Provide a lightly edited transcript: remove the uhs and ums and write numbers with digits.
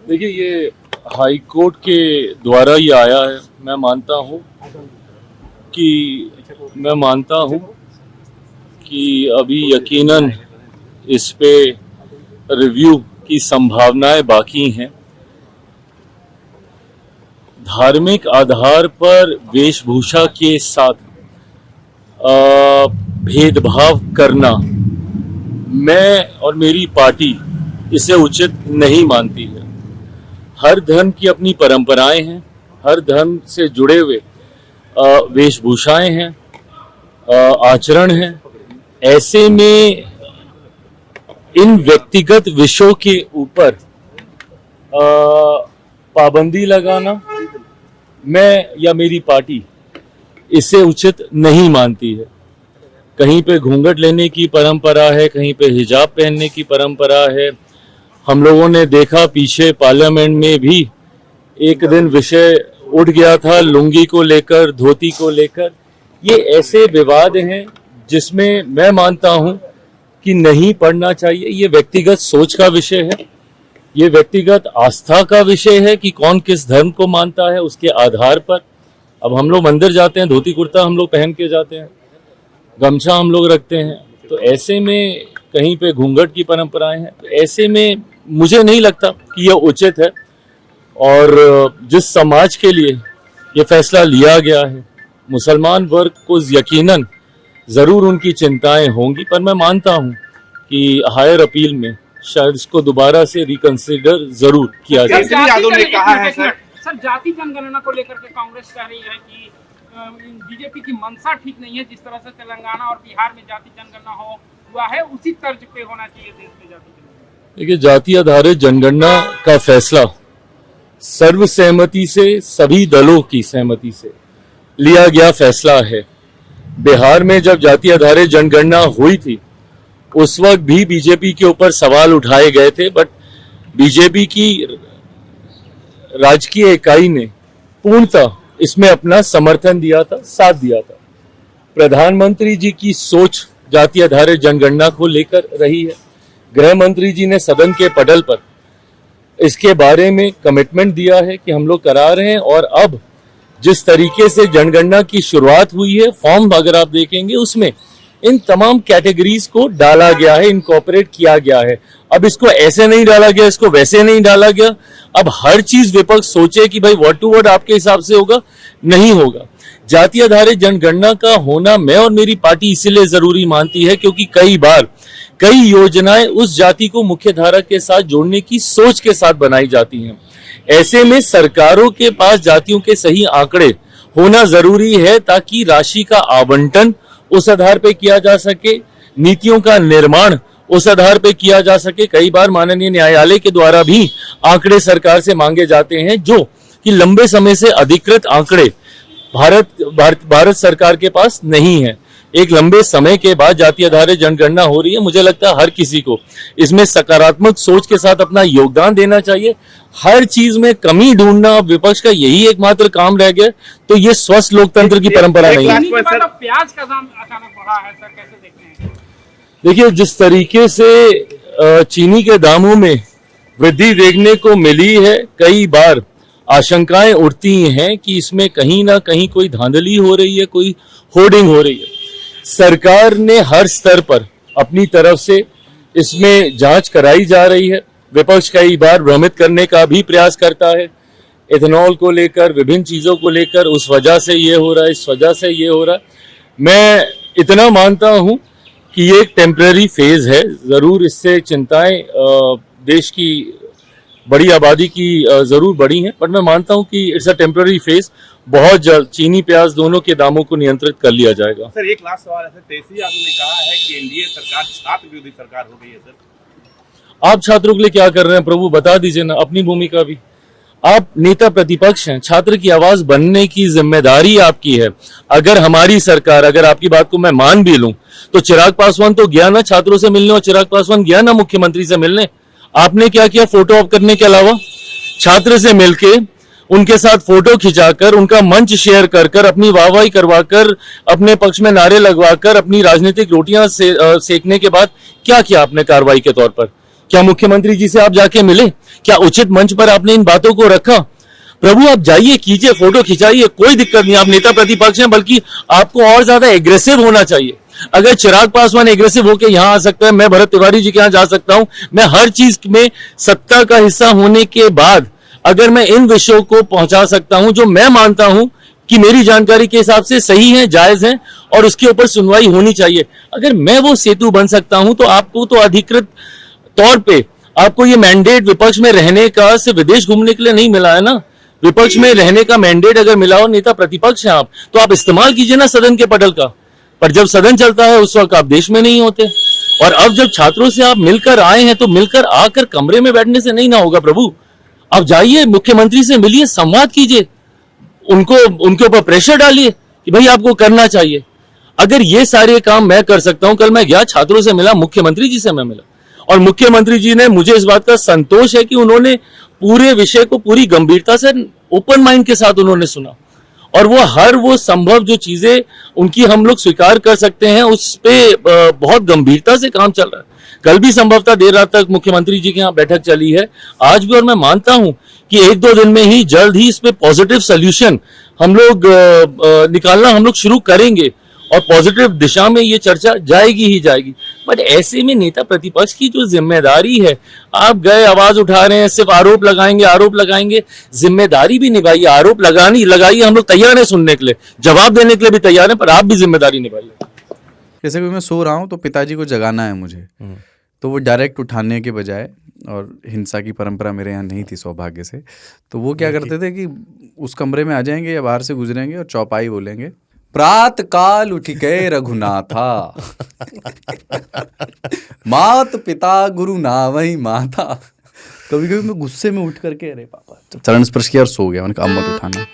देखिए, ये high court के द्वारा ये आया है। मैं मानता हूँ कि अभी यकीनन इस पे रिव्यू की संभावनाएं बाकी हैं। धार्मिक आधार पर वेशभूषा के साथ भेदभाव करना मैं और मेरी पार्टी इसे उचित नहीं मानती है। हर धर्म की अपनी परंपराएं हैं, हर धर्म से जुड़े हुए वेशभूषाएं हैं, आचरण हैं। ऐसे में इन व्यक्तिगत विषयों के ऊपर पाबंदी लगाना मैं या मेरी पार्टी इसे उचित नहीं मानती है। कहीं पे घूंघट लेने की परंपरा है, कहीं पे हिजाब पहनने की परंपरा है। हम लोगों ने देखा पीछे पार्लियामेंट में भी एक दिन विषय उठ गया था लुंगी को लेकर, धोती को लेकर। ये ऐसे विवाद हैं जिसमें मैं मानता हूं कि नहीं पढ़ना चाहिए। ये व्यक्तिगत सोच का विषय है, ये व्यक्तिगत आस्था का विषय है कि कौन किस धर्म को मानता है, उसके आधार पर। अब हम लोग मंदिर जाते हैं, धोती कुर्ता हम लोग पहन के जाते हैं, गमछा हम लोग रखते हैं, तो ऐसे में कहीं पे घूंघट की परंपराएं हैं। तो ऐसे में मुझे नहीं लगता कि यह उचित है। और जिस समाज के लिए ये फैसला लिया गया है, मुसलमान वर्ग को यकीनन जरूर उनकी चिंताएं होंगी, पर मैं मानता हूं कि हायर अपील में शायद इसको दोबारा से रिकंसिडर जरूर किया जाए। यादव ने कहा है सर जाति जनगणना को लेकर के कांग्रेस कह रही है कि बीजेपी की मंशा ठीक नहीं है। जिस तरह से तेलंगाना और बिहार में जाति जनगणना हुआ है, उसी तर्ज पे होना चाहिए देश में जाति जनगणना। देखिए, जाति आधारित जनगणना का फैसला सर्वसहमति से, सभी दलों की सहमति से लिया गया फैसला है। बिहार में जब जाति आधारित जनगणना हुई थी उस वक्त भी बीजेपी के ऊपर सवाल उठाए गए थे, बट बीजेपी की राजकीय इकाई ने पूर्णतः इसमें अपना समर्थन दिया था, साथ दिया था। प्रधानमंत्री जी की सोच जाति आधारित जनगणना को लेकर रही है। गृह मंत्री जी ने सदन के पटल पर इसके बारे में कमिटमेंट दिया है कि हम लोग करा रहे हैं। और अब जिस तरीके से जनगणना की शुरुआत हुई है, फॉर्म अगर आप देखेंगे उसमें इन तमाम कैटेगरीज को डाला गया है, इनकॉर्पोरेट किया गया है। अब इसको ऐसे नहीं डाला गया, इसको वैसे नहीं डाला गया। अब हर चीज विपक्ष सोचे कि भाई वर्ड टू वर्ड आपके हिसाब से होगा, नहीं होगा। जाति आधारित जनगणना का होना मैं और मेरी पार्टी इसीलिए जरूरी मानती है क्योंकि कई योजनाएं उस जाति को मुख्य धारा के साथ जोड़ने की सोच के साथ बनाई जाती हैं। ऐसे में सरकारों के पास जातियों के सही आंकड़े होना जरूरी है ताकि राशि का आवंटन उस आधार पे किया जा सके, नीतियों का निर्माण उस आधार पे किया जा सके। कई बार माननीय न्यायालय के द्वारा भी आंकड़े सरकार से मांगे जाते हैं जो कि लंबे समय से अधिकृत आंकड़े भारत सरकार के पास नहीं है। एक लंबे समय के बाद जाति आधारित जनगणना हो रही है। मुझे लगता है हर किसी को इसमें सकारात्मक सोच के साथ अपना योगदान देना चाहिए। हर चीज में कमी ढूंढना विपक्ष का यही एकमात्र काम रह गया, तो ये स्वस्थ लोकतंत्र की परंपरा नहीं है। प्याज का दाम अचानक बढ़ा है सर, कैसे देखते हैं? देखिए, जिस तरीके से चीनी के दामों में वृद्धि देखने को मिली है, कई बार आशंकाएं उठती हैं कि इसमें कहीं ना कहीं कोई धांधली हो रही है, कोई होर्डिंग हो रही है। सरकार ने हर स्तर पर अपनी तरफ से इसमें जांच कराई जा रही है। विपक्ष कई बार भ्रमित करने का भी प्रयास करता है, इथेनॉल को लेकर, विभिन्न चीजों को लेकर, उस वजह से ये हो रहा है, इस वजह से ये हो रहा है। मैं इतना मानता हूं कि ये एक टेम्पररी फेज है। जरूर इससे चिंताएं देश की बड़ी आबादी की जरूर बढ़ी हैं, पर मैं मानता हूं कि इट्स अ टेम्पररी फेज। बहुत जल्द चीनी प्याज दोनों के दामों को नियंत्रित कर लिया जाएगा। सर, एक लास्ट सवाल है सर, तेजस्वी यादव ने कहा है कि एनडीए सरकार छात्र विरोधी सरकार हो गई है। सर, आप छात्रों के लिए क्या कर रहे हैं प्रभु, बता दीजिए ना अपनी भूमिका भी। आप नेता प्रतिपक्ष हैं, छात्र की आवाज बनने की जिम्मेदारी आपकी है। अगर हमारी सरकार, अगर आपकी बात को मैं मान भी लूं, तो चिराग पासवान तो गया ना छात्रों से मिलने, और चिराग पासवान गया ना मुख्यमंत्री से मिलने। आपने क्या किया? फोटो ऑप करने के अलावा छात्र से मिलके उनके साथ फोटो खिंचाकर, उनका मंच शेयर कर अपनी वाहवाही करवाकर, अपने पक्ष में नारे लगवाकर, अपनी राजनीतिक रोटियां सेकने के बाद क्या किया आपने कार्रवाई के तौर पर? क्या मुख्यमंत्री जी से आप जाके मिले? क्या उचित मंच पर आपने इन बातों को रखा? प्रभु आप जाइए, कीजिए, फोटो खिंचाइए, कोई दिक्कत नहीं। आप नेता प्रतिपक्ष हैं, बल्कि आपको और ज्यादा एग्रेसिव होना चाहिए। अगर चिराग पासवान एग्रेसिव होकर यहां आ सकता है, मैं भरत तिवारी जी के यहां जा सकता हूं। मैं हर चीज में सत्ता का हिस्सा होने के बाद अगर मैं इन विषयों को पहुंचा सकता हूं जो मैं मानता हूं कि मेरी जानकारी के हिसाब से सही है, जायज है और उसके ऊपर सुनवाई होनी चाहिए, अगर मैं वो सेतु बन सकता हूं, तो आपको तो अधिकृत तौर पे आपको ये मैंडेट विपक्ष में रहने का सिर्फ विदेश घूमने के लिए नहीं मिला है ना। विपक्ष में रहने का मैंडेट अगर मिला और नेता प्रतिपक्ष हैं आप, तो आप इस्तेमाल कीजिए ना सदन के पटल का। पर जब सदन चलता है उस वक्त आप देश में नहीं होते। और अब जब छात्रों से आप मिलकर आए हैं, तो मिलकर आकर कमरे में बैठने से नहीं ना होगा प्रभु। आप जाइए, मुख्यमंत्री से मिलिए, संवाद कीजिए, उनके ऊपर प्रेशर डालिए कि भाई आपको करना चाहिए। अगर ये सारे काम मैं कर सकता हूं, कल मैं गया, छात्रों से मिला, मुख्यमंत्री जी से मैं मिला, और मुख्यमंत्री जी ने, मुझे इस बात का संतोष है कि उन्होंने पूरे विषय को पूरी गंभीरता से ओपन माइंड के साथ उन्होंने सुना, और वो संभव जो चीजें उनकी हम लोग स्वीकार कर सकते हैं, उस पे बहुत गंभीरता से काम चल रहा है। कल भी संभवतः देर रात तक मुख्यमंत्री जी के यहाँ बैठक चली है, आज भी, और मैं मानता हूं कि 1-2 दिन में ही, जल्द ही इस पे पॉजिटिव सोल्यूशन हम लोग निकालना हम लोग शुरू करेंगे, और पॉजिटिव दिशा में ये चर्चा जाएगी ही जाएगी। बट ऐसे में नेता प्रतिपक्ष की जो जिम्मेदारी है, आप गए, आवाज उठा रहे हैं, सिर्फ आरोप लगाएंगे, जिम्मेदारी भी निभाइए। आरोप लगाइए, हम लोग तैयार हैं सुनने के लिए, जवाब देने के लिए भी तैयार हैं, पर आप भी जिम्मेदारी निभाइए। जैसे कि मैं सो रहा हूँ तो पिताजी को जगाना है मुझे, तो वो डायरेक्ट उठाने के बजाय, और हिंसा की परंपरा मेरे यहाँ नहीं थी सौभाग्य से, तो वो क्या करते थे कि उस कमरे में आ जाएंगे या बाहर से गुजरेंगे और चौपाई बोलेंगे, प्रात काल उठ के रघुनाथा मात पिता गुरु नावही माता। कभी कभी मैं गुस्से में उठ करके, अरे पापा, चरण स्पर्श किया और सो गया, मैंने कहा अब मत उठाना।